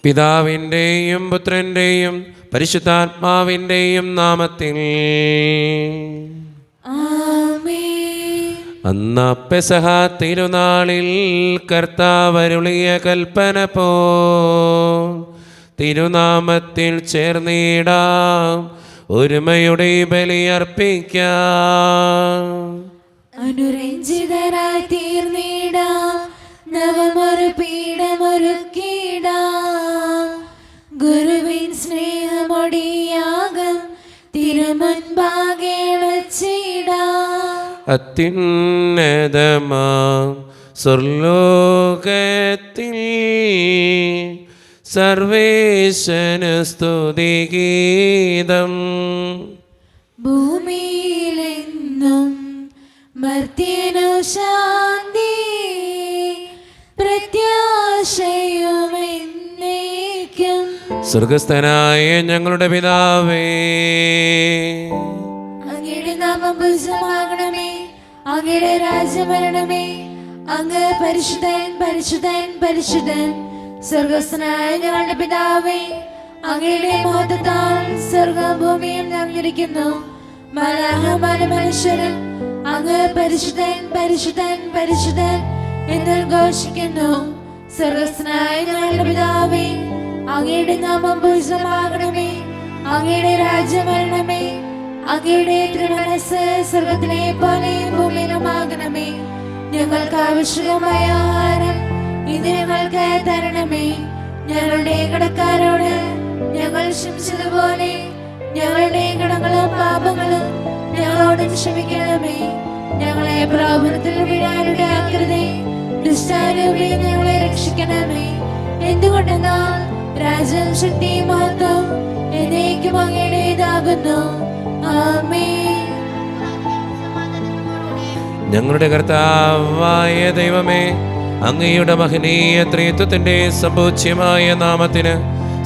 പിതാവിൻ്റെയും പുത്രൻ്റെയും പരിശുദ്ധാത്മാവിൻ്റെയും നാമത്തിൽ. അന്ന പെസഹ തിരുനാളിൽ കർത്താവരുളിയ കൽപ്പന പോ തിരുനാമത്തിൽ ചേർന്നിടാം, ഒരുമയുടെ ബലിയർപ്പിക്കാം. അനുരഞ്ജിതരായി തീർന്നിടാം, നവമൊരു പീഠമൊരുക്കിടാം. ഗുരുവിൻ സ്നേഹമൊടിയാകം തിരുമുൻപാകെ വച്ചിടാം. അത്യുന്നതമാം സ്വർലോകത്തിൽ സർവേശന് സ്തുതിഗീതം. ഭൂമിയിലെന്നും മർത്യനു ശാന്തി, പ്രത്യാശയുമെന്നേക്കും. സ്വർഗസ്ഥനായ ഞങ്ങളുടെ പിതാവേ, അങ്ങയുടെ നാമം പൂജിതമാകണമേ, അങ്ങയുടെ രാജ്യം വരണമേ. അങ്ങ് പരിശുദ്ധൻ പരിശുദ്ധൻ പരിശുദ്ധൻ. സ്വർഗസ്ഥനായ ഞങ്ങളുടെ പിതാവേ, അങ്ങയുടെ മഹത്വത്താൽ സ്വർഗ്ഗവും ഭൂമിയും നിറഞ്ഞിരിക്കുന്നു. മാലാഖമാരും മനുഷ്യരും അങ്ങ് പരിശുദ്ധൻ പരിശുദ്ധൻ പരിശുദ്ധൻ എന്ന് ഘോഷിക്കുന്നു. സ്വർഗസ്ഥനായ ഞങ്ങളുടെ പിതാവേ, അങ്ങയുടെ നാമം പൂജിതമാകണമേ, അങ്ങയുടെ രാജ്യം വരണമേ. അങ്ങയുടെ തിരുമനസ്സ് സ്വർഗത്തിലെ പോലെ ഭൂമിയിലുമാകണമേ. ഞങ്ങൾക്ക് ആവശ്യമായ ആഹാരം ഇത് ഞങ്ങൾക്ക് തരണമേ. ഞങ്ങളുടെ കടക്കാരോട് ഞങ്ങൾ ക്ഷമിച്ചതുപോലെ ഞങ്ങളുടെ കടങ്ങളും പാപങ്ങളും ഞങ്ങളോട് ക്ഷമിക്കണമേ. ഞങ്ങളെ പ്രലോഭനത്തിൽ വീഴാനിടയാക്കരുതേ, ദുഷ്ടാരൂപി ഞങ്ങളെ രക്ഷിക്കണമേ. എന്തുകൊണ്ടെന്നാൽ രാജ്യം ശക്തിയും മഹത്വവും എന്നേക്കും അങ്ങയുടേതാകുന്നു. ആമേൻ. ഞങ്ങളുടെ കർത്താവായ ദൈവമേ, അങ്ങയുടെ മഹനീയ ത്രിത്വത്തിന്റെ സമ്പൂജ്യമായ നാമത്തിന്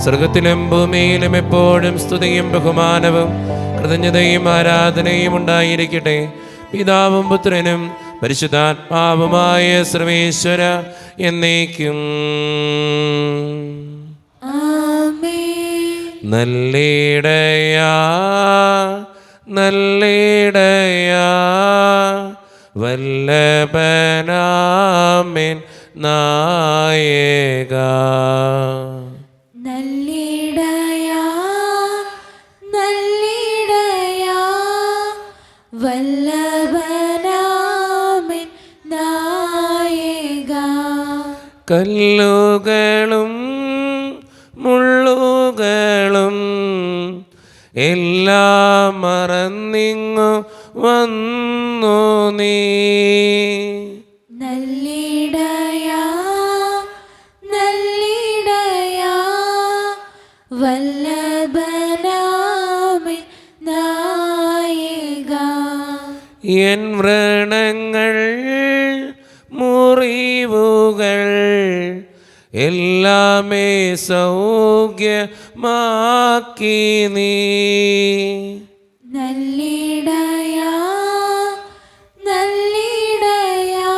സ്വർഗത്തിലും ഭൂമിയിലും എപ്പോഴും സ്തുതിയും ബഹുമാനവും കൃതജ്ഞതയും ആരാധനയും ഉണ്ടായിരിക്കട്ടെ. പിതാവും പുത്രനും പരിശുദ്ധാത്മാവുമായ സർവേശ്വര എന്നേക്കും. നല്ലിടയാ നല്ലിടയാ വല്ലഭനാമേൻ നായക. നല്ലിടയാ നല്ലിടയാ വല്ലഭനാമേൻ നായക. കല്ലുകളും മുള്ളുകളും എല്ലാം മറന്നിങ്ങു വന്നു നീ. നല്ലിടയാ നല്ലിടയാ വല്ലഭനാമേൻ നായക. എൻ വ്രണങ്ങൾ മുറിവുകൾ എല്ലാമേ സൗഖ്യമാക്കി നീ. നല്ലിടയാ നല്ലിടയാ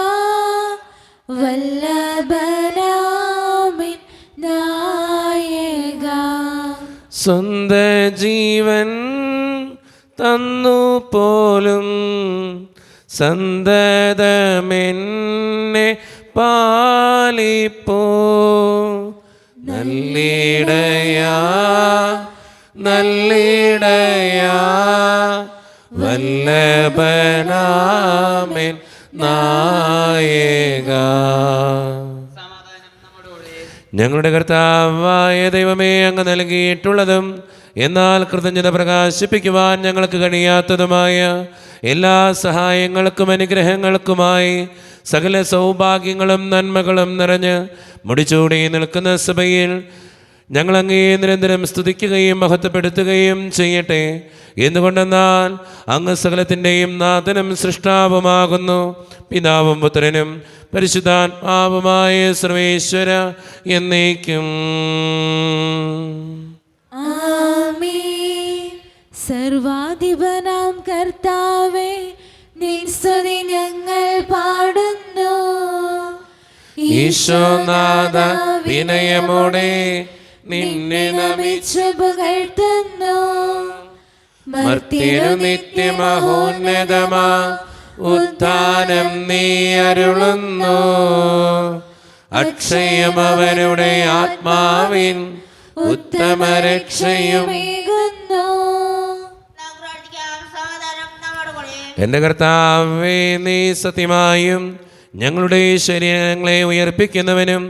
വല്ലഭനാമേൻ നായക. സ്വന്ത ജീവൻ തന്നു പോലും സന്തതമെന്നെ പാലിപ്പോ. നല്ലിടയാ നല്ലിടയാ വല്ലഭനാമേൻ നായക. ഞങ്ങളുടെ കർത്താവായ ദൈവമേ, അങ്ങ് നൽകിയിട്ടുള്ളതും എന്നാൽ കൃതജ്ഞത പ്രകാശിപ്പിക്കുവാൻ ഞങ്ങൾക്ക് കഴിയാത്തതുമായ എല്ലാ സഹായങ്ങൾക്കും അനുഗ്രഹങ്ങൾക്കുമായി സകല സൗഭാഗ്യങ്ങളും നന്മകളും നിറഞ്ഞ് മുടിച്ചൂടി നിൽക്കുന്ന സഭയിൽ ഞങ്ങൾ അങ്ങേ നിരന്തരം സ്തുതിക്കുകയും മഹത്വപ്പെടുത്തുകയും ചെയ്യട്ടെ. എന്തുകൊണ്ടെന്നാൽ അങ്ങ് സകലത്തിൻ്റെയും നാഥനും സൃഷ്ടാവുമാകുന്നു. പിതാവും പുത്രനും പരിശുദ്ധാത്മാവുമായ സർവേശ്വര എന്നേക്കും. സർവാധിപനാം കർത്താവേ, നിൻ സ്തുതി ഞങ്ങൾ പാടുന്നു. ഈശോനാഥ വിനയമോടെ നിന്നെ നമിച്ചു പുകഴ്ത്തുന്നു. മർത്യനു നിത്യമഹോന്നതമാ ഉത്ഥാനം നീ അരുളുന്നു. അക്ഷയം അവരുടെ ആത്മാവിൻ ഉത്തമരക്ഷയും. എന്റെ കർത്താവേ, നീ സത്യമായും ഞങ്ങളുടെ ശരീരങ്ങളെ ഉയർപ്പിക്കുന്നവനും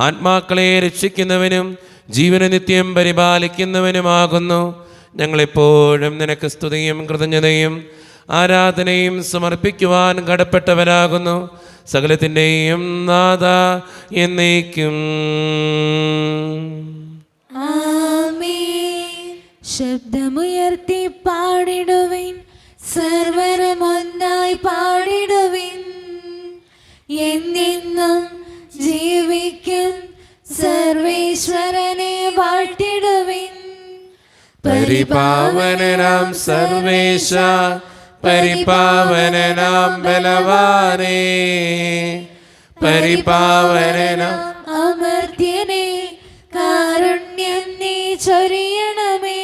ആത്മാക്കളെ രക്ഷിക്കുന്നവനും ജീവനെ നിത്യം പരിപാലിക്കുന്നവനുമാകുന്നു. ഞങ്ങളെപ്പോഴും നിനക്ക് സ്തുതിയും കൃതജ്ഞതയും ആരാധനയും സമർപ്പിക്കുവാൻ കടപ്പെട്ടവരാകുന്നു. സകലത്തിൻ്റെയും നാഥ എന്നേക്കും. ആമേൻ. ശബ്ദമുയർത്തി പാടിടുവിൻ, സർവരും ഒന്നായി പാടിടുവിൻ. എന്നെന്നും ജീവിക്കും സർവേശ്വരനെ വാഴ്ത്തിടുവിൻ. പരിപാവനനാം സർവേശ, പരിപാവനനാം ബലവാനേ, പരിപാവനനാം അമർത്യനെ കാരുണ്യം നീ ചൊരിയണമേ.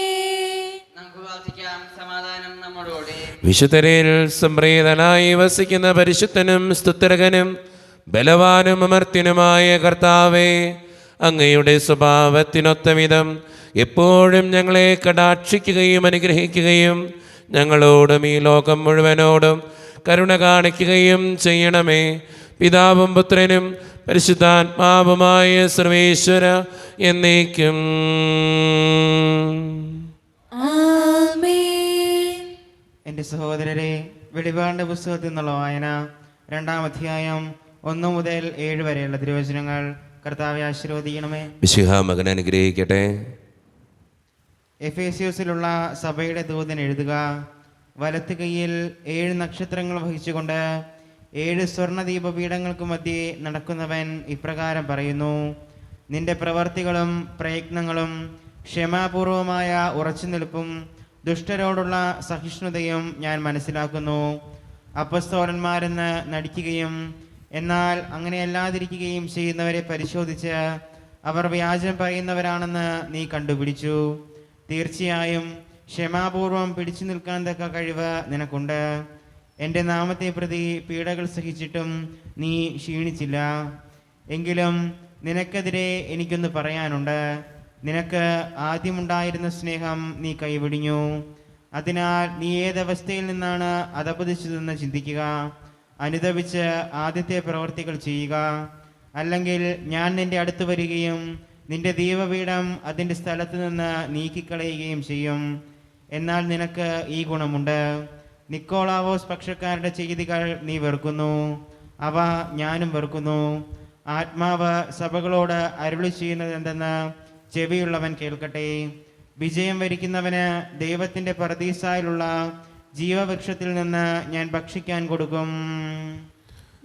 സമാധാനം നമ്മോടുകൂടെ. വിശുദ്ധരിൽ സംപ്രീതനായി വസിക്കുന്ന പരിശുദ്ധനും സ്തുത്യർഹനും ബലവാനും അമർത്യനുമായ കർത്താവേ, അങ്ങയുടെ സ്വഭാവത്തിനൊത്ത വിധം എപ്പോഴും ഞങ്ങളെ കടാക്ഷിക്കുകയും അനുഗ്രഹിക്കുകയും ഞങ്ങളോടും ഈ ലോകം മുഴുവനോടും കരുണ കാണിക്കുകയും ചെയ്യണമേ. പിതാവും പുത്രനും പരിശുദ്ധാത്മാവുമായ സർവേശ്വര എന്നേക്കും. ആമേൻ. എൻ്റെ സഹോദരരെ, വെളിപാടിൻ്റെ പുസ്തകത്തിൽ നിന്നുള്ള വായന 2-ാം അധ്യായം 1 മുതൽ 7 വരെയുള്ള തിരുവചനങ്ങൾ കർത്താവെ ആശീർവദിക്കണമേ. മിശിഹാ മകൻ അനുഗ്രഹിക്കട്ടെ. എഫേസ്യോസിലുള്ള സഭയുടെ ദൂതൻ എഴുതുക. വലത്ത് കൈയിൽ 7 നക്ഷത്രങ്ങൾ വഹിച്ചുകൊണ്ട് 7 സ്വർണ്ണദീപപീഠങ്ങൾക്ക് മധ്യേ നടക്കുന്നവൻ ഇപ്രകാരം പറയുന്നു: നിന്റെ പ്രവർത്തികളും പ്രയത്നങ്ങളും ക്ഷമാപൂർവമായ ഉറച്ചുനിൽപ്പും ദുഷ്ടരോടുള്ള സഹിഷ്ണുതയും ഞാൻ മനസ്സിലാക്കുന്നു. അപ്പസ്തോലന്മാരെന്ന് നടിക്കുകയും എന്നാൽ അങ്ങനെയല്ലാതിരിക്കുകയും ചെയ്യുന്നവരെ പരിശോധിച്ച് അവർ വ്യാജം പറയുന്നവരാണെന്ന് നീ കണ്ടുപിടിച്ചു. തീർച്ചയായും ക്ഷമാപൂർവം പിടിച്ചു നിൽക്കാൻ തക്ക കഴിവ് നിനക്കുണ്ട്. എൻ്റെ നാമത്തെ പ്രതി പീഡകൾ സഹിച്ചിട്ടും നീ ക്ഷീണിച്ചില്ല. എങ്കിലും നിനക്കെതിരെ എനിക്കൊന്ന് പറയാനുണ്ട്. നിനക്ക് ആദ്യമുണ്ടായിരുന്ന സ്നേഹം നീ കൈവിടിഞ്ഞു. അതിനാൽ നീ ഏതവസ്ഥയിൽ നിന്നാണ് അധപതിച്ചതെന്ന് ചിന്തിക്കുക. അനുതപിച്ച് ആദ്യത്തെ പ്രവർത്തികൾ ചെയ്യുക. അല്ലെങ്കിൽ ഞാൻ നിന്റെ അടുത്ത് വരികയും നിന്റെ ദീപപീഠം അതിൻ്റെ സ്ഥലത്ത് നിന്ന് നീക്കിക്കളയുകയും ചെയ്യും. എന്നാൽ നിനക്ക് ഈ ഗുണമുണ്ട്: നിക്കോളാവോസ് പക്ഷക്കാരുടെ ചെയ്തികൾ നീ വെറുക്കുന്നു, അവ ഞാനും വെറുക്കുന്നു. ആത്മാവ് സഭകളോട് അരുളി ചെയ്യുന്നത് എന്തെന്ന് ചെവിയുള്ളവൻ കേൾക്കട്ടെ. വിജയം വരിക്കുന്നവന് ദൈവത്തിൻ്റെ പർദീസായിലുള്ള ജീവവൃക്ഷത്തിൽ നിന്ന് ഞാൻ ഭക്ഷിക്കാൻ കൊടുക്കും.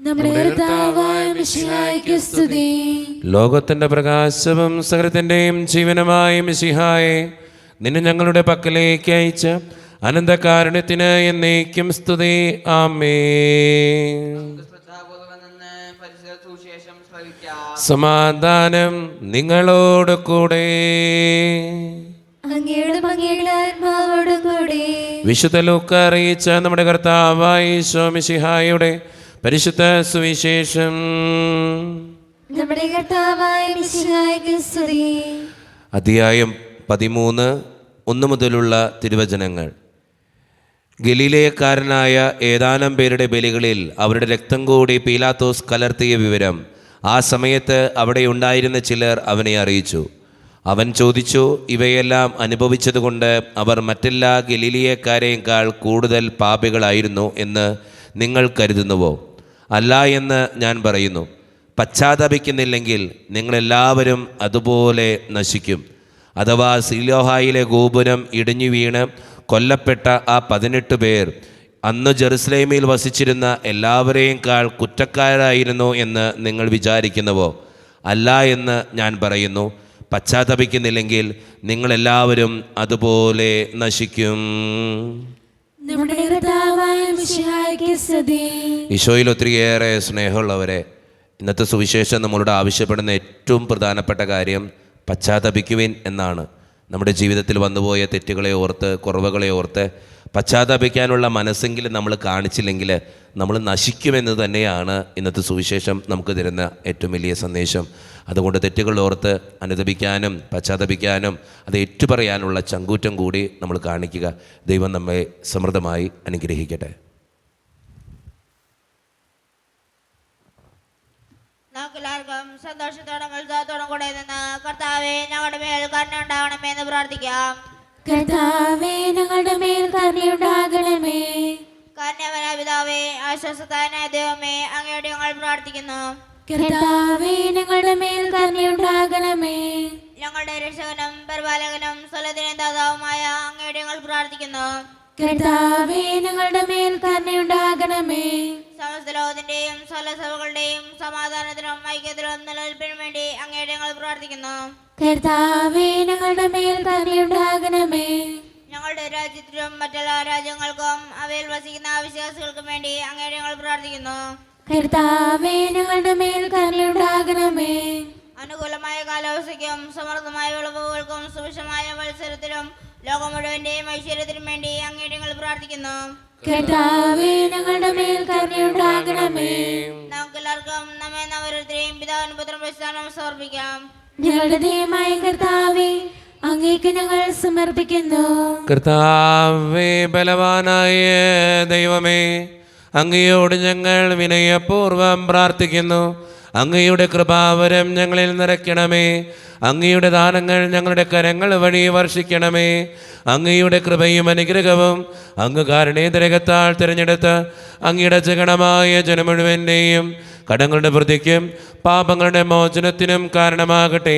നമ്മുടെ കർത്താവായ മിശിഹായ്ക്ക് സ്തുതി. ലോകത്തിന്റെ പ്രകാശവും സകലത്തിന്റെയും ജീവനുമായ മിശിഹായെ, നിന്നെ ഞങ്ങളുടെ പക്കലേക്ക് അയച്ച അനന്തകാരുണ്യത്തിന് എന്നേക്കും സ്തുതി. ആമേൻ. സമാധാനം നിങ്ങളോട് കൂടെ. അങ്ങയുടെ ആത്മാവോടും കൂടെ. വിശുദ്ധ ലൂക്ക അറിയിച്ച നമ്മുടെ കർത്താവായ ഈശോ മിശിഹായുടെ പരിശുദ്ധ സുവിശേഷം. നമ്മുടെ കർത്താവായ മിശിഹായ്ക്ക് സ്തുതി. അധ്യായം 13 1 മുതലുള്ള തിരുവചനങ്ങൾ. ഗലീലയക്കാരനായ ഏതാനും പേരുടെ ബലികളിൽ അവരുടെ രക്തം കൂടി പീലാത്തോസ് കലർത്തിയ വിവരം ആ സമയത്ത് അവിടെ ഉണ്ടായിരുന്ന ചിലർ അവനെ അറിയിച്ചു. അവൻ ചോദിച്ചു, ഇവയെല്ലാം അനുഭവിച്ചതുകൊണ്ട് അവർ മറ്റെല്ലാ ഗലീലിയക്കാരേക്കാൾ കൂടുതൽ പാപികളായിരുന്നു എന്ന് നിങ്ങൾ കരുതുന്നുവോ? അല്ല എന്ന് ഞാൻ പറയുന്നു. പശ്ചാത്തപിക്കുന്നില്ലെങ്കിൽ നിങ്ങളെല്ലാവരും അതുപോലെ നശിക്കും. അഥവാ സിലോഹായിലെ ഗോപുരം ഇടിഞ്ഞു വീണ് കൊല്ലപ്പെട്ട ആ 18 പേർ അന്ന് ജെറുസലേമിൽ വസിച്ചിരുന്ന എല്ലാവരെയുംക്കാൾ കുറ്റക്കാരായിരുന്നു എന്ന് നിങ്ങൾ വിചാരിക്കുന്നുവോ? അല്ല എന്ന് ഞാൻ പറയുന്നു. പശ്ചാത്തപിക്കുന്നില്ലെങ്കിൽ നിങ്ങളെല്ലാവരും അതുപോലെ നശിക്കും. ഈശോയിൽ ഒത്തിരിയേറെ സ്നേഹമുള്ളവരെ, ഇന്നത്തെ സുവിശേഷം നമ്മളോട് ആവശ്യപ്പെടുന്ന ഏറ്റവും പ്രധാനപ്പെട്ട കാര്യം പശ്ചാത്തപിക്കുവിൻ എന്നാണ്. നമ്മുടെ ജീവിതത്തിൽ വന്നുപോയ തെറ്റുകളെ ഓർത്ത്, കുറവുകളെ ഓർത്ത് പശ്ചാത്തപിക്കാനുള്ള മനസ്സെങ്കിലും നമ്മൾ കാണിച്ചില്ലെങ്കിൽ നമ്മൾ നശിക്കുമെന്ന് തന്നെയാണ് ഇന്നത്തെ സുവിശേഷം നമുക്ക് തരുന്ന ഏറ്റവും വലിയ സന്ദേശം. അതുകൊണ്ട് തെറ്റുകൾ ഓർത്ത് അനുതപിക്കാനും പശ്ചാത്തപിക്കാനും അത് ഏറ്റുപറയാനുള്ള ചങ്കൂറ്റം കൂടി നമ്മൾ കാണിക്കുക. ദൈവം നമ്മെ സമൃദ്ധമായി അനുഗ്രഹിക്കട്ടെ. നമുക്കെല്ലാവർക്കും സന്തോഷത്തോടും ഉത്സാഹത്തോടും കൂടെ നിന്ന് കർത്താവേ ഞങ്ങളുടെ മേൽ കരുണയുണ്ടാകണമേ എന്ന് പ്രാർത്ഥിക്കാം. കർത്താവേ ഞങ്ങളുടെ മേൽ കരുണയുണ്ടാകണമേ. കരുണാവാനായ പിതാവേ, ആശ്വാസത്താനായ ദൈവമേ, അങ്ങയോട് ഞങ്ങൾ പ്രാർത്ഥിക്കുന്നു. കർത്താവേ ഞങ്ങളുടെ മേൽ കരുണയുണ്ടാകണമേ. ഞങ്ങളുടെ രക്ഷകനും പരിപാലകനും സ്വലത്തിനും ദാതാവുമായ അങ്ങയോട് ഞങ്ങൾ പ്രാർത്ഥിക്കുന്നു. കർത്താവേ ഞങ്ങളുടെ മേൽ കരുണയുണ്ടാകണമേ. സമസ്ത ലോകത്തിന്റെയും സ്വലസഭകളുടെയും സമാധാനത്തിനും ഐക്യത്തിനും നിലനിൽപ്പിനും വേണ്ടി അങ്ങയോട് ഞങ്ങൾ പ്രാർത്ഥിക്കുന്നു. കർത്താവേ ഞങ്ങളുടെ മേൽ കരുണയുണ്ടാകണമേ. ഞങ്ങളുടെ രാജ്യത്തിനും മറ്റെല്ലാ രാജ്യങ്ങൾക്കും അവയിൽ വസിക്കുന്ന വിശ്വാസികൾക്കും വേണ്ടി അങ്ങയോട് ഞങ്ങൾ പ്രാർത്ഥിക്കുന്നു. കർത്താവേ ഞങ്ങളുടെ മേൽ കരുണയുണ്ടാകണമേ. അനുകൂലമായ കാലാവസ്ഥയ്ക്കും സമൃദ്ധമായ വിളവുകൾക്കും സുഭിക്ഷമായ മത്സരത്തിലും ലോകം മുഴുവന്റെയും ഐശ്വര്യത്തിനും വേണ്ടി അങ്ങയോട് ഞങ്ങൾ പ്രാർത്ഥിക്കുന്നു. കർത്താവേ ഞങ്ങളുടെ മേൽ കരുണയുണ്ടാകണമേ. നമുക്കെല്ലാവർക്കും നമ്മെ ഓരോരുത്തരെയും പിതാവിനും പുത്രനും പരിശുദ്ധാത്മാവിനും സമർപ്പിക്കാം. ഞങ്ങളുടെ ദൈവമായ കർത്താവേ അങ്ങേക്ക് ഞങ്ങൾ സമർപ്പിക്കുന്നു. കർത്താവേ, ബലവാനായ ദൈവമേ, അങ്ങയോട് ഞങ്ങൾ വിനയപൂർവ്വം പ്രാർത്ഥിക്കുന്നു. അങ്ങയുടെ കൃപാവരം ഞങ്ങളിൽ നിറയ്ക്കണമേ. അങ്ങയുടെ ദാനങ്ങൾ ഞങ്ങളുടെ കരങ്ങൾ വഴി വർഷിക്കണമേ. അങ്ങയുടെ കൃപയും അനുഗ്രഹവും അങ്ങ് കാരുണ്യതിരകത്താൽ തിരഞ്ഞെടുത്ത് അങ്ങയുടെ ജഗണമായ ജനം മുഴുവൻ്റെയും കടങ്ങളുടെ വൃദ്ധിക്കും പാപങ്ങളുടെ മോചനത്തിനും കാരണമാകട്ടെ.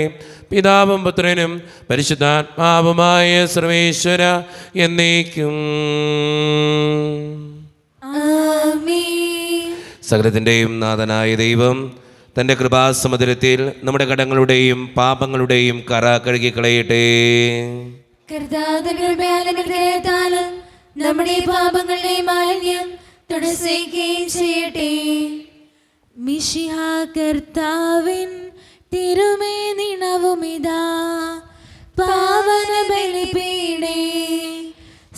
പിതാവും പുത്രനും പരിശുദ്ധാത്മാവുമായ സർവേശ്വര എന്നേക്കും. ആമേൻ. സകലത്തിൻ്റെയും നാഥനായ ദൈവം തൻ്റെ കൃപാസമുദ്രത്തിൽ നമ്മുടെ കടങ്ങളുടെയും പാപങ്ങളുടെയും കറ കഴുകിക്കളയട്ടെ. കർത്താവിനും നമ്മുടെ പാപങ്ങളുടെ മാലിന്യം തുടച്ചേക്കുകയും ചെയ്യട്ടെ. മിശിഹ കർത്താവിൻ തിരുമേനിണവുമിതാ പാവന ബലിപീഠേ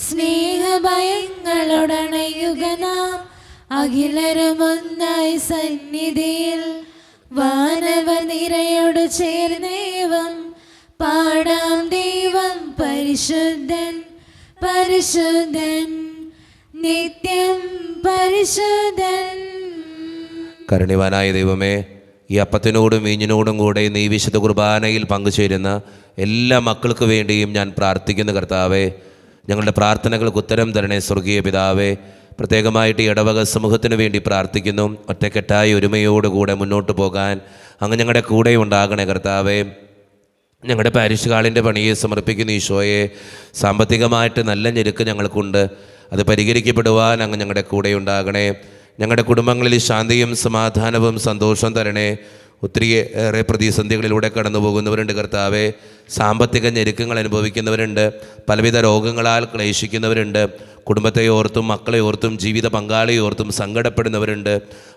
സ്നേഹഭയങ്ങളോടണയുക നാം അഖിലരുമൊന്നായി സന്നിധിയിൽ വാനവനിരയോട് ചേർന്നേവം പാടാം. ദൈവം പരിശുദ്ധൻ പരിശുദ്ധൻ നിത്യം പരിശുദ്ധൻ. കരുണ്യവാനായ ദൈവമേ, ഈ അപ്പത്തിനോടും വീഞ്ഞിനോടും കൂടെ നീ വിശുദ്ധ കുർബാനയിൽ പങ്കുചേരുന്ന എല്ലാ മക്കൾക്ക് വേണ്ടിയും ഞാൻ പ്രാർത്ഥിക്കുന്നു. കർത്താവേ, ഞങ്ങളുടെ പ്രാർത്ഥനകൾക്ക് ഉത്തരം തരണേ. സ്വർഗീയ പിതാവേ, പ്രത്യേകമായിട്ട് ഈ ഇടവക സമൂഹത്തിന് വേണ്ടി പ്രാർത്ഥിക്കുന്നു. ഒറ്റക്കെട്ടായി ഒരുമയോടുകൂടെ മുന്നോട്ട് പോകാൻ അങ്ങ് ഞങ്ങളുടെ കൂടെ ഉണ്ടാകണേ. കർത്താവേ, ഞങ്ങളുടെ പാരിഷ് ഹാളിൻ്റെ പണിയെ സമർപ്പിക്കുന്ന ഈശോയെ, സാമ്പത്തികമായിട്ട് നല്ല ഞെരുക്ക് ഞങ്ങൾക്കുണ്ട്. അത് പരിഹരിക്കപ്പെടുവാൻ അങ്ങ് ഞങ്ങളുടെ കൂടെ ഉണ്ടാകണേ. ഞങ്ങളുടെ കുടുംബങ്ങളിൽ ശാന്തിയും സമാധാനവും സന്തോഷവും തരണേ. ഒത്തിരി ഏറെ പ്രതിസന്ധികളിലൂടെ കടന്നു പോകുന്നവരുണ്ട് കർത്താവേ. സാമ്പത്തിക ഞെരുക്കങ്ങൾ അനുഭവിക്കുന്നവരുണ്ട്. പലവിധ രോഗങ്ങളാൽ ക്ലേശിക്കുന്നവരുണ്ട്. കുടുംബത്തെ ഓർത്തും മക്കളെ ഓർത്തും ജീവിത പങ്കാളിയെ ഓർത്തും സങ്കടപ്പെടുന്നവരുണ്ട്.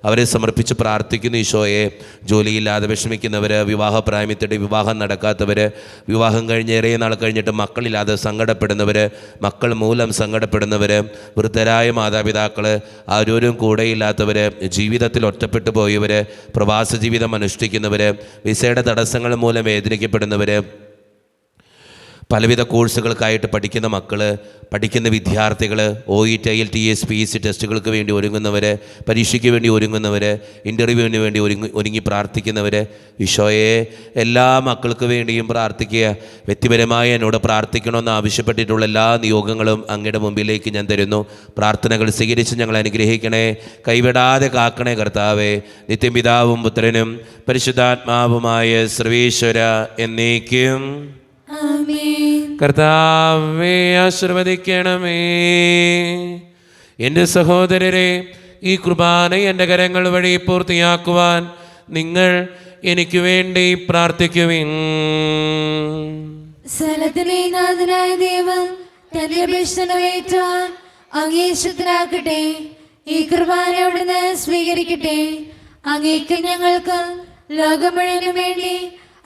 അവരെ സമർപ്പിച്ച് പ്രാർത്ഥിക്കുന്നു ഈശോയെ. ജോലിയില്ലാതെ വിഷമിക്കുന്നവർ, വിവാഹപ്രായമെത്തിയിട്ട് വിവാഹം നടക്കാത്തവർ, വിവാഹം കഴിഞ്ഞ് ഏറെ നാൾ കഴിഞ്ഞിട്ട് മക്കളില്ലാതെ സങ്കടപ്പെടുന്നവർ, മക്കൾ മൂലം സങ്കടപ്പെടുന്നവർ, വൃദ്ധരായ മാതാപിതാക്കൾ, ആരോരും കൂടെയില്ലാത്തവർ, ജീവിതത്തിൽ ഒറ്റപ്പെട്ടു പോയവർ, പ്രവാസ ജീവിതം അനുഷ്ഠിക്കുന്നവർ, വിസയുടെ തടസ്സങ്ങൾ മൂലം വേദനിക്കപ്പെടുന്നവർ, പലവിധ കോഴ്സുകൾക്കായിട്ട് പഠിക്കുന്ന മക്കൾ, പഠിക്കുന്ന വിദ്യാർത്ഥികൾ, OET, IELTS, PEC ടെസ്റ്റുകൾക്ക് വേണ്ടി ഒരുങ്ങുന്നവർ, പരീക്ഷയ്ക്ക് വേണ്ടി ഒരുങ്ങുന്നവർ, ഇൻ്റർവ്യൂവിന് വേണ്ടി ഒരുങ്ങി പ്രാർത്ഥിക്കുന്നവർ, ഈശോയെ എല്ലാ മക്കൾക്ക് വേണ്ടിയും പ്രാർത്ഥിക്കുക. വ്യക്തിപരമായി എന്നോട് പ്രാർത്ഥിക്കണമെന്ന് ആവശ്യപ്പെട്ടിട്ടുള്ള എല്ലാ നിയോഗങ്ങളും അങ്ങയുടെ മുമ്പിലേക്ക് ഞാൻ തരുന്നു. പ്രാർത്ഥനകൾ സ്വീകരിച്ച് ഞങ്ങൾ അനുഗ്രഹിക്കണേ. കൈവിടാതെ കാക്കണേ കർത്താവേ. നിത്യം പിതാവും പുത്രനും പരിശുദ്ധാത്മാവുമായ സർവേശ്വര എന്നേക്കും. കർത്താവേ, ആശീർവദിക്കണമേ. എൻ്റെ സഹോദരരെ, ഈ കുർബാന എൻ്റെ കരങ്ങൾ വഴി പൂർത്തിയാക്കുവാൻ നിങ്ങൾ എനിക്ക് വേണ്ടി പ്രാർത്ഥിക്കുവിൻ. സ്ഥലത്തിലെ നാഥനായ ദൈവം തന്റെ അപേക്ഷ ഏറ്റവാൻ അങ്ങേശത്തിലാക്കട്ടെ. ഈ കുർബാന അവിടുന്ന് സ്വീകരിക്കട്ടെ. അങ്ങേക്ക് ഞങ്ങൾക്ക് ലോകം മുഴുവനും വേണ്ടി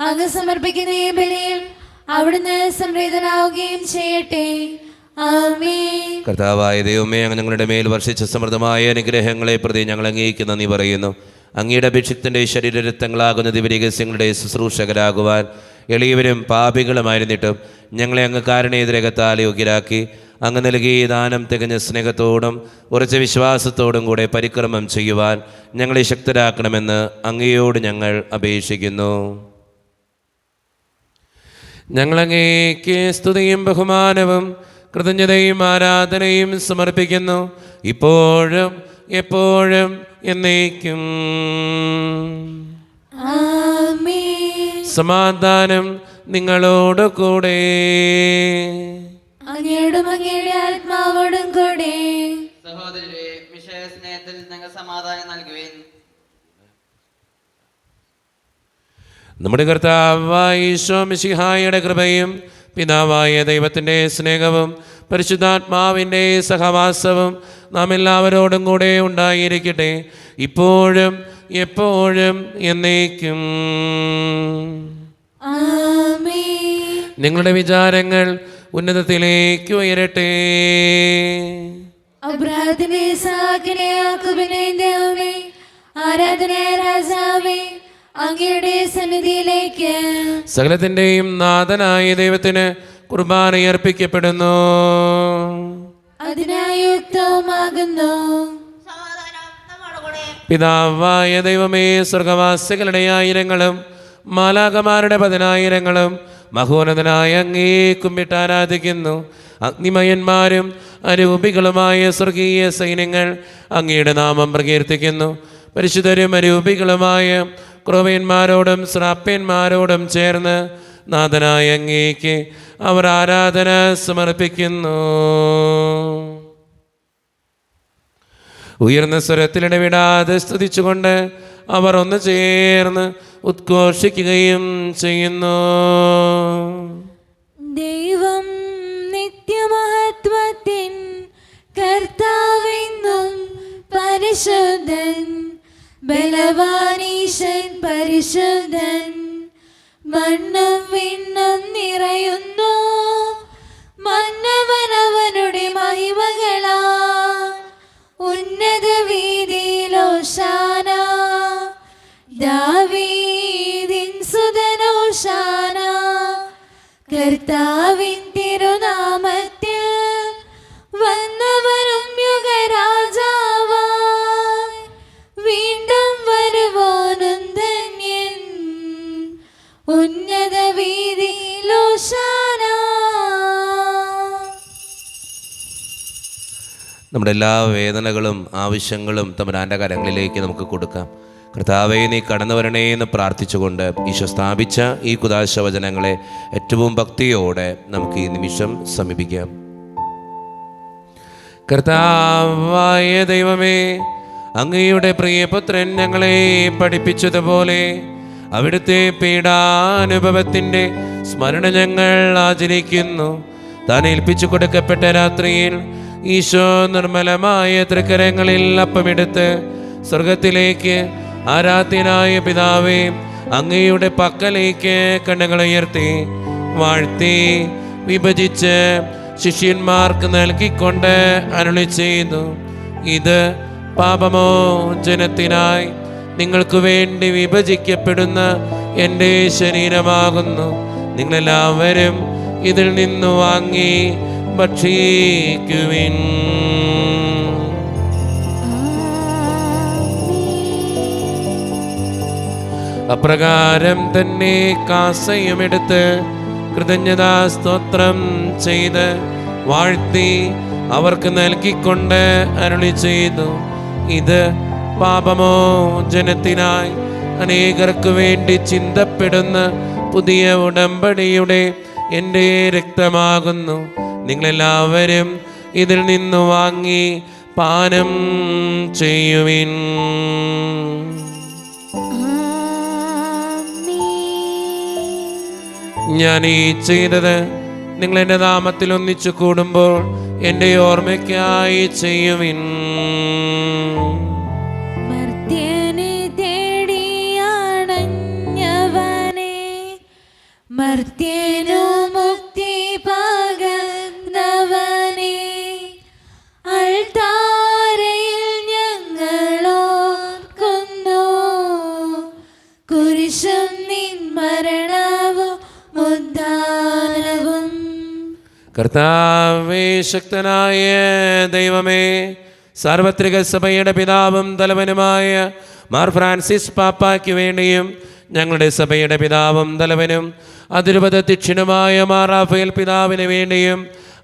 അങ്ങ് സമർപ്പിക്കുന്ന ഈ ബലിയിൽ അവിടുന്ന് സംപ്രീതനാവുകയും ചെയ്യട്ടെ. ആമേൻ. കർത്താവായ ദൈവമേ, അങ്ങ് ഞങ്ങളുടെ മേൽ വർഷിച്ച സമൃദ്ധമായ അനുഗ്രഹങ്ങളെ പ്രതി ഞങ്ങൾ അങ്ങേക്ക് നന്ദി പറയുന്നു. അങ്ങയുടെ അഭിഷിക്തൻ്റെ ശരീരരക്തങ്ങളാകുന്ന ദിവ്യരഹസ്യങ്ങളുടെ ശുശ്രൂഷകരാകുവാൻ എളിയവരും പാപികളുമായിരുന്നിട്ടും ഞങ്ങളെ അങ്ങ് കാരുണ്യതിരകത്താൽ യോഗ്യരാക്കി അങ്ങ് നൽകിയ ദാനം തികഞ്ഞ സ്നേഹത്തോടും ഉറച്ച വിശ്വാസത്തോടും കൂടെ പരിക്രമം ചെയ്യുവാൻ ഞങ്ങളെ ശക്തരാക്കണമെന്ന് അങ്ങയോട് ഞങ്ങൾ അപേക്ഷിക്കുന്നു. ഞങ്ങളങ്ങേക്ക് സ്തുതിയും ബഹുമാനവും കൃതജ്ഞതയും ആരാധനയും സമർപ്പിക്കുന്നു, ഇപ്പോഴും എപ്പോഴും എന്നേക്കും. ആമേൻ. സമാധാനം നിങ്ങളോട് കൂടെ. അങ്ങയോടും അങ്ങയുടെ ആത്മാവോടും കൂടെ. സഹോദരരെ, വിഷയ സ്നേഹത്തിൽ നിങ്ങൾ സമാധാനം നൽകുവിൻ. നമ്മുടെ കർത്താവായ ഈശോ മിശിഹായുടെ കൃപയും പിതാവായ ദൈവത്തിൻ്റെ സ്നേഹവും പരിശുദ്ധാത്മാവിൻ്റെ സഹവാസവും നാം എല്ലാവരോടും കൂടെ ഉണ്ടായിരിക്കട്ടെ, ഇപ്പോഴും എപ്പോഴും എന്നേക്കും. ആമേൻ. നിങ്ങളുടെ വിചാരങ്ങൾ ഉന്നതത്തിലേക്ക് ഉയരട്ടെ. അബ്രാഹത്തിനെ ഇസ്ഹാക്കിനെ യാക്കോബിനെ ദൈവമേ, ആരാധനായ രാജാവേ, അങ്ങയുടെ സന്നിധിയിലേക്ക് സകലത്തിൻ്റെയും നാഥനായ ദൈവത്തിന് കുർബാന അർപ്പിക്കപ്പെടുന്നു. അതിനായി യുക്തവുമാകുന്നു. സമാധാനം നമ്മുടെ കൂടെ. പിതാവായ ദൈവമേ, സ്വർഗവാസികളുടെ ആയിരങ്ങളും മാലാകമാരുടെ 10,000 മഹോന്നതനായ അങ്ങേ കുമ്പിട്ട് ആരാധിക്കുന്നു. അഗ്നിമയന്മാരും അരൂപികളുമായ സ്വർഗീയ സൈന്യങ്ങൾ അങ്ങയുടെ നാമം പ്രകീർത്തിക്കുന്നു. പരിശുദ്ധരും അരൂപികളുമായ ക്രോവ്യന്മാരോടും ശ്രാപ്യന്മാരോടും ചേർന്ന് നാഥനായ അങ്ങേക്ക് അവർ ആരാധന സമർപ്പിക്കുന്നു. ഉയർന്ന സ്വരത്തിലിടവിടാതെ സ്തുതിച്ചുകൊണ്ട് അവർ ഒന്ന് ചേർന്ന് ഉദ്ഘോഷിക്കുകയും ചെയ്യുന്നു. ദൈവം നിത്യമഹത്വത്തിൻ കർത്താവെന്നും പരിശുദ്ധൻ, ബലവാനീശൻ പരിശുദ്ധൻ. മണ്ണും വിണ്ണും നിറയുന്നു മന്നവനവനുടെ മഹിമകളാ. ഉന്നത വീതിയിൽ ഹോശാന, ദാവീദിൻ സുതൻ ഹോശാന. കർത്താവിൻ തിരുനാമത്തിൽ വന്നവനും യുഗരാജാവായി വീണ്ടും വരുവോനും ധന്യൻ. ഉന്നത വീതിയിൽ ഹോശാന. നമ്മുടെ എല്ലാ വേദനകളും ആവശ്യങ്ങളും തമ്പുരാൻ്റെ കരങ്ങളിലേക്ക് നമുക്ക് കൊടുക്കാം. കർത്താവേ, നീ കടന്നു വരണേ എന്ന് പ്രാർത്ഥിച്ചുകൊണ്ട് ഈശോ സ്ഥാപിച്ച ഈ കുദാശ വചനങ്ങളെ ഏറ്റവും ഭക്തിയോടെ നമുക്ക് ഈ നിമിഷം സമീപിക്കാം. കർത്താവായ ദൈവമേ, അങ്ങയുടെ പ്രിയപുത്രൻ ഞങ്ങളെ പഠിപ്പിച്ചതുപോലെ അവിടുത്തെ പീഡാനുഭവത്തിൻ്റെ സ്മരണ ഞങ്ങൾ ആചരിക്കുന്നു. താൻ ഏൽപ്പിച്ചു കൊടുക്കപ്പെട്ട രാത്രിയിൽ ഈശോ നിർമ്മലമായ തൃക്കരങ്ങളിൽ അപ്പമെടുത്ത് സ്വർഗത്തിലേക്ക് ആരാധ്യനായ പിതാവേ അങ്ങയുടെ പക്കലേക്ക് കണ്ണുകളുയർത്തി വാഴ്ത്തി വിഭജിച്ച് ശിഷ്യന്മാർക്ക് നൽകിക്കൊണ്ട് അരുളി ചെയ്തു, ഇത് പാപമോചനത്തിനായി നിങ്ങൾക്ക് വേണ്ടി വിഭജിക്കപ്പെടുന്ന എൻ്റെ ശരീരമാകുന്നു. നിങ്ങളെല്ലാവരും ഇതിൽ നിന്ന് വാങ്ങി ഭക്ഷിക്കുവിൻ. അപ്രകാരം തന്നെ കാസയുമെടുത്ത് കൃതജ്ഞതാ സ്തോത്രം ചെയ്ത് വാഴ്ത്തി അവർക്ക് നൽകിക്കൊണ്ട് അരുളി ചെയ്തു, ഇത് പാപമോചനത്തിനായി അനേകർക്ക് വേണ്ടി ചിന്തപ്പെടുന്ന പുതിയ ഉടമ്പടിയുടെ എൻ്റെ രക്തമാകുന്നു. നിങ്ങളെല്ലാവരും ഇതിൽ നിന്ന് വാങ്ങി പാനം ചെയ്യുവിൻ. ഞാൻ ഈ ചെയ്തത് നിങ്ങൾ എൻ്റെ നാമത്തിൽ ഒന്നിച്ചു കൂടുമ്പോൾ എൻ്റെ ഓർമ്മയ്ക്കായി ചെയ്യുവിൻ. മർത്യനെ തേടിയാണഞ്ഞവനെ മർത്യനു മുക്തി പകർന്നവനെ അൾത്താരയിൽ ഞങ്ങളോർക്കുന്നു. കുരിശും നിൻ മരണവും ഉദ്ധാനവും. കർത്താവേ, ശക്തനായ ദൈവമേ, സാർവത്രിക സഭയുടെ പിതാവും തലവനുമായ മാർ ഫ്രാൻസിസ് പാപ്പായ്ക്ക് വേണ്ടിയും ഞങ്ങളുടെ സഭയുടെ പിതാവും തലവനും അതിരൂപതധ്യക്ഷനുമായ മാർ റാഫേൽ പിതാവിന് വേണ്ടിയും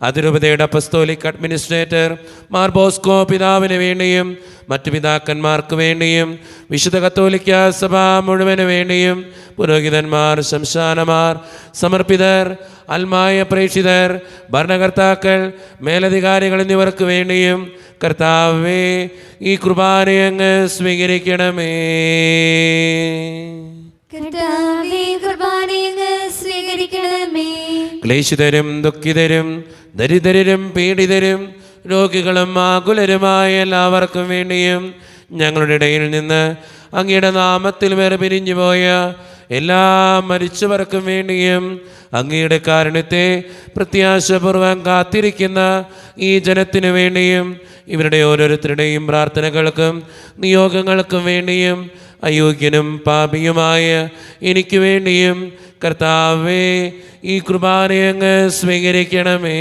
അതിരൂപതയുടെ അപ്പസ്തോലിക് അഡ്മിനിസ്ട്രേറ്റർ മാർ ബോസ്കോ പിതാവിന് വേണ്ടിയും മറ്റു പിതാക്കന്മാർക്ക് വേണ്ടിയും വിശുദ്ധ കത്തോലിക്ക സഭ മുഴുവന് വേണ്ടിയും പുരോഹിതന്മാർ, ശംശാനമാർ, സമർപ്പിതർ, അൽമായ പ്രേക്ഷിതർ, ഭരണകർത്താക്കൾ, മേലധികാരികൾ എന്നിവർക്ക് വേണ്ടിയും കർത്താവേ, ഈ കുർബാനയങ്ങ് സ്വീകരിക്കണമേ. കർത്താവേ, കുർബാനയങ്ങ് സ്വീകരിക്കണമേ. ക്ലേശിതരും ദുഃഖിതരും ദരിദ്രരും പീഡിതരും രോഗികളും ആകുലരുമായ എല്ലാവർക്കും വേണ്ടിയും ഞങ്ങളുടെ ഇടയിൽ നിന്ന് അങ്ങയുടെ നാമത്തിൽ വേർപിരിഞ്ഞു പോയ എല്ലാ മരിച്ചവർക്കും വേണ്ടിയും അങ്ങയുടെ കാരുണ്യത്തെ പ്രത്യാശപൂർവം കാത്തിരിക്കുന്ന ഈ ജനത്തിനു വേണ്ടിയും ഇവരുടെ ഓരോരുത്തരുടെയും പ്രാർത്ഥനകൾക്കും നിയോഗങ്ങൾക്കും വേണ്ടിയും അയോഗ്യനും പാപിയുമായ എനിക്ക് വേണ്ടിയും കർത്താവേ, ഈ കുർബാനയങ്ങ് സ്വീകരിക്കണമേ.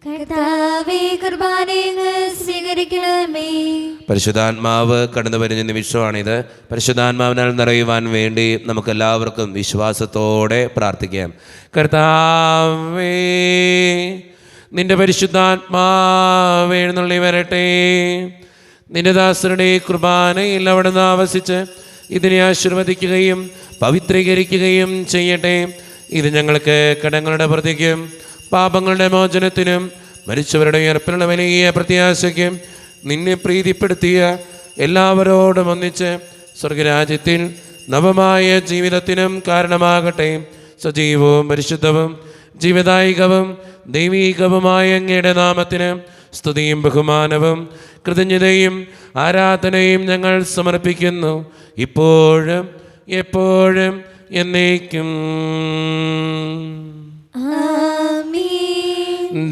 കർത്താവേ, കുർബാനയങ്ങ് സ്വീകരിക്കണമേ. പരിശുദ്ധാത്മാവ് കടന്നു വരുന്ന നിമിഷമാണിത്. പരിശുദ്ധാത്മാവിനാൽ നിറയുവാൻ വേണ്ടി നമുക്കെല്ലാവർക്കും വിശ്വാസത്തോടെ പ്രാർത്ഥിക്കാം. കർത്താവേ, നിന്റെ പരിശുദ്ധാത്മാവ് എഴുന്നള്ളി വരട്ടെ. നിന്റെ ദാസരുടെ കുർബാനയിൽ അവിടുന്ന് ആവസിച്ച് ഇതിനെ ആശീർവദിക്കുകയും പവിത്രീകരിക്കുകയും ചെയ്യട്ടെ. ഇത് ഞങ്ങൾക്ക് കടങ്ങളുടെ പ്രതിക്കും പാപങ്ങളുടെ മോചനത്തിനും മരിച്ചവരുടെ ഉയർപ്പിനുള്ള വലിയ പ്രത്യാശയ്ക്കും നിന്നെ പ്രീതിപ്പെടുത്തിയ എല്ലാവരോടും ഒന്നിച്ച് സ്വർഗരാജ്യത്തിൽ നവമായ ജീവിതത്തിനും കാരണമാകട്ടെ. സജീവവും പരിശുദ്ധവും ജീവദായികവും ദൈവീകവുമായ അങ്ങയുടെ നാമത്തിന് സ്തുതിയും ബഹുമാനവും കൃതജ്ഞതയും ആരാധനയും ഞങ്ങൾ സമർപ്പിക്കുന്നു, ഇപ്പോഴും എപ്പോഴും എന്നേക്കും.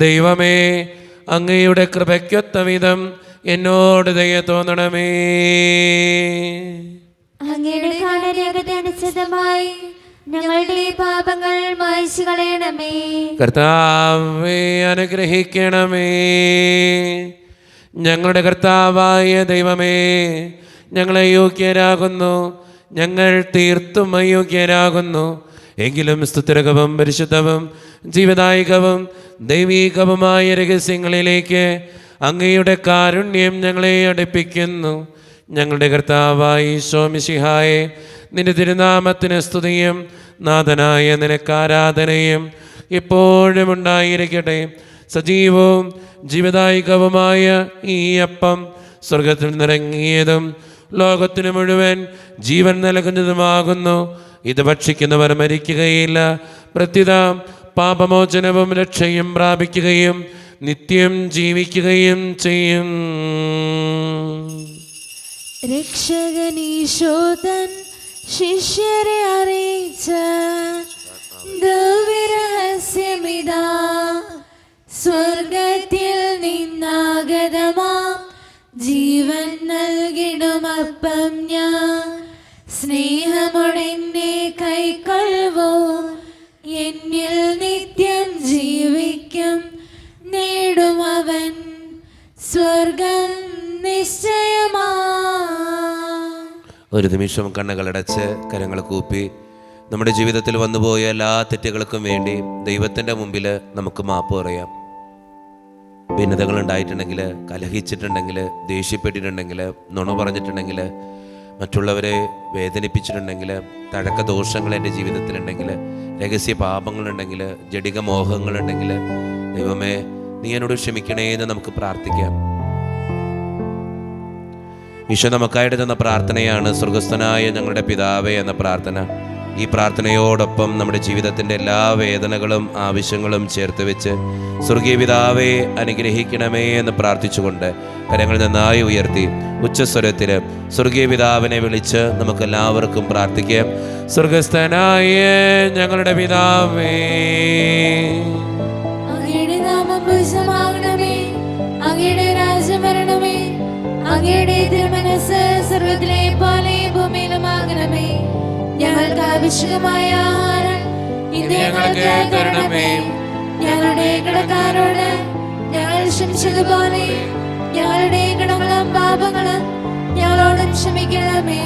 ദൈവമേ, അങ്ങയുടെ കൃപയ്ക്കൊത്ത വിധം എന്നോട് ദയ തോന്നണമേ. അങ്ങയുടെ കാലരേഖത്തെ അനുസൃതമായി ഞങ്ങളുടെ പാപങ്ങൾ മായ്ച്ചു കളയണമേ. കർത്താവേ, അനുഗ്രഹിക്കണമേ. ഞങ്ങളുടെ കർത്താവായ ദൈവമേ, ഞങ്ങളെ യോഗ്യരാകുന്നു, ഞങ്ങൾ തീർത്തും അയോഗ്യരാകുന്നു. എങ്കിലും സ്തുതിരകവും പരിശുദ്ധവും ജീവദായികവും ദൈവീകവുമായ രഹസ്യങ്ങളിലേക്ക് അങ്ങയുടെ കാരുണ്യം ഞങ്ങളെ അടുപ്പിക്കുന്നു. ഞങ്ങളുടെ കർത്താവായ ഈശോ മിശിഹായെ, നിന്റെ തിരുനാമത്തിന് സ്തുതിയും നാഥനായ നിനക്ക് ആരാധനയും എപ്പോഴും ഉണ്ടായിരിക്കട്ടെ. സജീവവും ജീവദായികവുമായ ഈ അപ്പം സ്വർഗത്തിൽ നിറങ്ങിയതും ലോകത്തിന് മുഴുവൻ ജീവൻ നൽകുന്നതുമാകുന്നു. ഇത് ഭക്ഷിക്കുന്നവർ മരിക്കുകയില്ല, പ്രത്യുത പാപമോചനവും രക്ഷയും പ്രാപിക്കുകയും നിത്യം ജീവിക്കുകയും ചെയ്യും. രക്ഷകനീശോതൻ ശിഷ്യരെ അറിയിച്ച ദിവ്യരഹസ്യമിതാ, സ്വർഗത്തിൽ നിന്നാഗതമാം ജീവൻ നൽകിടുമപ്പം ഞാൻ. സ്നേഹമോടെന്നെ കൈക്കൊള്ളുവോ, എന്നിൽ നിത്യം ജീവിക്കും. നേടുമവൻ സ്വർഗം നിശ്ചയമാ. ഒരു നിമിഷം കണ്ണുകളടച്ച് കരങ്ങൾ കൂപ്പി നമ്മുടെ ജീവിതത്തിൽ വന്നുപോയ എല്ലാ തെറ്റുകൾക്കും വേണ്ടി ദൈവത്തിൻ്റെ മുമ്പിൽ നമുക്ക് മാപ്പ് പറയാം. ഭിന്നതകൾ ഉണ്ടായിട്ടുണ്ടെങ്കിൽ, കലഹിച്ചിട്ടുണ്ടെങ്കിൽ, ദേഷ്യപ്പെട്ടിട്ടുണ്ടെങ്കിൽ, നുണ പറഞ്ഞിട്ടുണ്ടെങ്കിൽ, മറ്റുള്ളവരെ വേദനിപ്പിച്ചിട്ടുണ്ടെങ്കിൽ, തഴക്ക ദോഷങ്ങൾ എൻ്റെ ജീവിതത്തിലുണ്ടെങ്കിൽ, രഹസ്യ പാപങ്ങളുണ്ടെങ്കിൽ, ജഡിക മോഹങ്ങളുണ്ടെങ്കിൽ, ദൈവമേ നീ എന്നോട് ക്ഷമിക്കണേ എന്ന് നമുക്ക് പ്രാർത്ഥിക്കാം. ഈശോ നമുക്കായിട്ട് തന്ന പ്രാർത്ഥനയാണ് സ്വർഗസ്ഥനായ ഞങ്ങളുടെ പിതാവേ എന്ന പ്രാർത്ഥന. ഈ പ്രാർത്ഥനയോടൊപ്പം നമ്മുടെ ജീവിതത്തിൻ്റെ എല്ലാ വേദനകളും ആവശ്യങ്ങളും ചേർത്ത് വെച്ച് സ്വർഗീയ പിതാവേ അനുഗ്രഹിക്കണമേ എന്ന് പ്രാർത്ഥിച്ചുകൊണ്ട് കരങ്ങൾ നന്നായി ഉയർത്തി ഉച്ചസ്വരത്തിൽ സ്വർഗീയ പിതാവിനെ വിളിച്ച് നമുക്കെല്ലാവർക്കും പ്രാർത്ഥിക്കാം. സ്വർഗസ്ഥനായ ഞങ്ങളുടെ പിതാവേ, അങ്ങയുടെ നാമം പൂജിതമാകണമേ, അങ്ങയുടെ രാജ്യം വരണമേ, അങ്ങയുടെ തിരുമനസ്സ് സ്വർഗ്ഗത്തിലെ പോലെ ഭൂമിയിലുമാകണമേ. ഞങ്ങൾക്ക് ആവശ്യമായ ആഹാരം ഇന്ന് ഞങ്ങൾക്ക് തരണമേ. ഞങ്ങളുടെ കടക്കാരോട് ഞങ്ങൾ ക്ഷമിച്ചതുപോലെ ഞങ്ങളുടെ കടങ്ങളും പാപങ്ങളും ഞങ്ങളോടും ക്ഷമിക്കണമേ.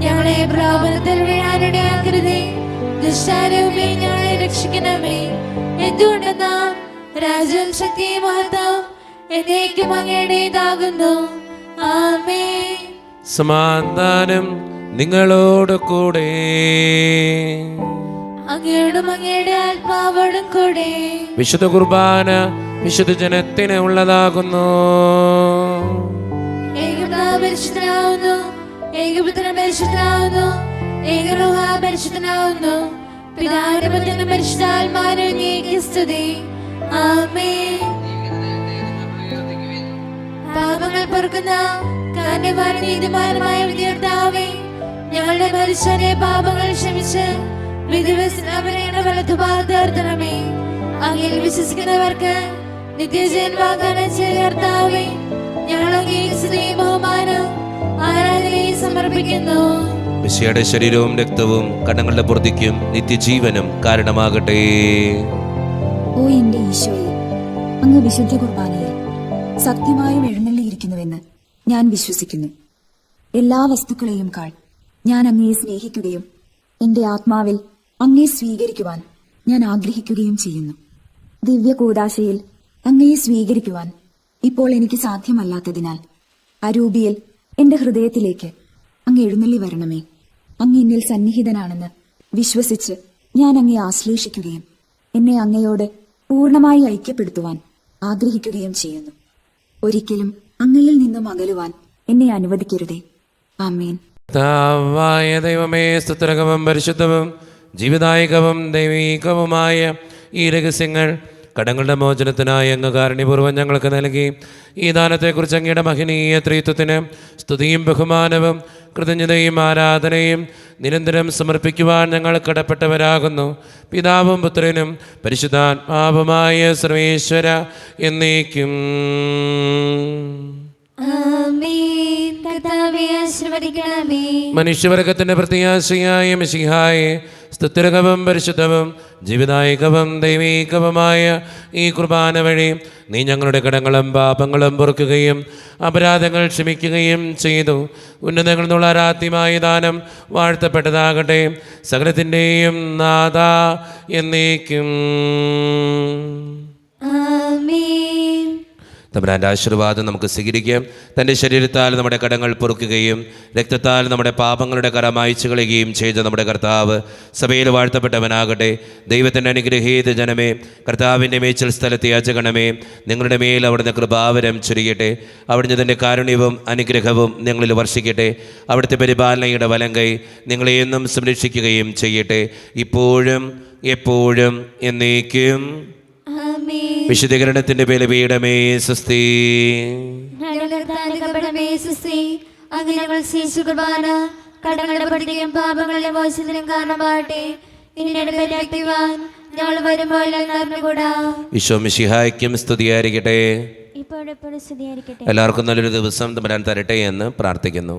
ഞങ്ങളെ പ്രലോഭനത്തിൽ വീഴാനിടയാക്കരുതേ, ദുഷ്ടാരൂപി ഞങ്ങളെ രക്ഷിക്കണമേ. എന്തുകൊണ്ടെന്നാൽ രാജ്യവും ശക്തിയും മഹത്വവും എന്നേക്കും അങ്ങയുടേതാകുന്നു. ആമേൻ. സമാധാനം നിങ്ങളോട് കൂടെ. അങ്ങയോടും അങ്ങയുടെ ആത്മാവോടും കൂടെ. വിശുദ്ധ കുർബാന വിശുദ്ധ ജനത്തിന് ഉള്ളതാകുന്നു. ഏകപിതാവ് പരിശുദ്ധനാവുന്നു, ഏകപുത്രൻ പരിശുദ്ധനാവുന്നു, ഏകരൂഹ പരിശുദ്ധനാവുന്നു. പിതാവിനും പുത്രനും പരിശുദ്ധാത്മാവിനും അങ്ങേക്ക് സ്തുതി. ആമേൻ. പാപങ്ങൾ പൊറുക്കുന്ന കാരണവാനും നീതിമാനുമായ വിധികർത്താവേ, ഞങ്ങളുടെ മനുഷ്യരെ പാപങ്ങൾ ക്ഷമിച്ച് വിധിവസനങ്ങളുടെ വലതുഭാഗത്ത് നിർത്തണമേ. അങ്ങയിൽ വിശ്വസിക്കുന്നവർക്ക് നിത്യജീവൻ വാഗ്ദാനം ചെയ്ത കർത്താവേ, ഞങ്ങൾ അങ്ങേക്ക് സ്തുതിയും ബഹുമാനവും ആരാധനയും സമർപ്പിക്കുന്നു. മിശിഹായുടെ ശരീരവും രക്തവും കടങ്ങളുടെ പൂർത്തിക്കും നിത്യജീവനും കാരണമാകട്ടെ. ഓ എന്റെ ഈശോയെ, അങ്ങ് വിശുദ്ധ കുർബാനയിൽ സത്യമായും എഴുന്നള്ളിയിരിക്കുന്നുവെന്ന് ഞാൻ വിശ്വസിക്കുന്നു. എല്ലാ വസ്തുക്കളെയും കാൾ ഞാൻ അങ്ങയെ സ്നേഹിക്കുകയും എന്റെ ആത്മാവിൽ അങ്ങയെ സ്വീകരിക്കുവാൻ ഞാൻ ആഗ്രഹിക്കുകയും ചെയ്യുന്നു. ദിവ്യ കൂദാശയിൽ അങ്ങയെ സ്വീകരിക്കുവാൻ ഇപ്പോൾ എനിക്ക് സാധ്യമല്ലാത്തതിനാൽ അരൂപിയിൽ എന്റെ ഹൃദയത്തിലേക്ക് അങ്ങ് എഴുന്നള്ളി വരണമേ. അങ്ങ് എന്നിൽ സന്നിഹിതനാണെന്ന് വിശ്വസിച്ച് ഞാൻ അങ്ങയെ ആശ്ലേഷിക്കുകയും എന്നെ അങ്ങയോട് പൂർണ്ണമായി ഐക്യപ്പെടുത്തുവാൻ ആഗ്രഹിക്കുകയും ചെയ്യുന്നു. ഒരിക്കലും അങ്ങയിൽ നിന്നും അകലുവാൻ എന്നെ അനുവദിക്കരുതേ. ആമേൻ. കർത്താവായ ദൈവമേ, സ്തുത്യർഹവും പരിശുദ്ധവും ജീവദായകവും ദൈവീകവുമായ ഈ രഹസ്യങ്ങൾ കടങ്ങളുടെ മോചനത്തിനായി അങ്ങ് കാരുണ്യപൂർവ്വം ഞങ്ങൾക്ക് നൽകി. ഈ ദാനത്തെക്കുറിച്ച് അങ്ങയുടെ മഹനീയ ത്രിത്വത്തിന് സ്തുതിയും ബഹുമാനവും കൃതജ്ഞതയും ആരാധനയും നിരന്തരം സമർപ്പിക്കുവാൻ ഞങ്ങൾ കടപ്പെട്ടവരാകുന്നു. പിതാവും പുത്രനും പരിശുദ്ധാത്മാവുമായ സർവേശ്വര എന്നേക്കും. ആമേൻ. കർത്താവേ, ആശീർവദിക്കണമേ. മനുഷ്യവർഗത്തിന്റെ പ്രത്യാശയായ മിശിഹായെ, സ്തുത്യർഹവും പരിശുദ്ധവും ജീവദായകവും ദൈവീകവുമായ ഈ കുർബാന വഴി നീ ഞങ്ങളുടെ കടങ്ങളും പാപങ്ങളും പൊറുക്കുകയും അപരാധങ്ങൾ ക്ഷമിക്കുകയും ചെയ്തു. ഉന്നതങ്ങളിൽ നിന്നുള്ള ആരാധ്യമായ ദാനം വാഴ്ത്തപ്പെട്ടതാകട്ടെ. സകലത്തിൻ്റെയും നാഥ എന്നേക്കും. ആമേൻ. തമ്പുരാൻ്റെ ആശീർവാദം നമുക്ക് സ്വീകരിക്കാം. തൻ്റെ ശരീരത്താൽ നമ്മുടെ കടങ്ങൾ പൊറുക്കുകയും രക്തത്താൽ നമ്മുടെ പാപങ്ങളുടെ കര മായ്ച്ചു കളയുകയും ചെയ്ത നമ്മുടെ കർത്താവ് സഭയിൽ വാഴ്ത്തപ്പെട്ടവനാകട്ടെ. ദൈവത്തിൻ്റെ അനുഗ്രഹീത ജനമേ, കർത്താവിൻ്റെ മേച്ചിൽ സ്ഥലത്തെ യാചകണമേ, നിങ്ങളുടെ മേൽ അവിടുന്ന് കൃപാവരം ചൊരിയട്ടെ. അവിടുന്ന് തൻ്റെ കാരുണ്യവും അനുഗ്രഹവും നിങ്ങളിൽ വർഷിക്കട്ടെ. അവിടുത്തെ പരിപാലനയുടെ വലങ്കൈ നിങ്ങളെ എന്നും സംരക്ഷിക്കുകയും ചെയ്യട്ടെ, ഇപ്പോഴും എപ്പോഴും എന്നേക്കും. വിശുദ്ധീകരണത്തിന്റെ ബലിപീഠമേ സ്വസ്തി. കടങ്ങളുടെ പഠിക്കുകയും പാപങ്ങളുടെ മോചനത്തിനും കാരണമാകട്ടെ. ഞങ്ങൾ വരുമ്പോൾ ഈശോ മിശിഹായ്ക്കും സ്തുതിയായിരിക്കട്ടെ. ഇപ്പോഴെപ്പോഴും സ്തുതിയായിരിക്കട്ടെ. എല്ലാവർക്കും നല്ലൊരു ദിവസം തമ്പുരാൻ തരട്ടെ എന്ന് പ്രാർത്ഥിക്കുന്നു.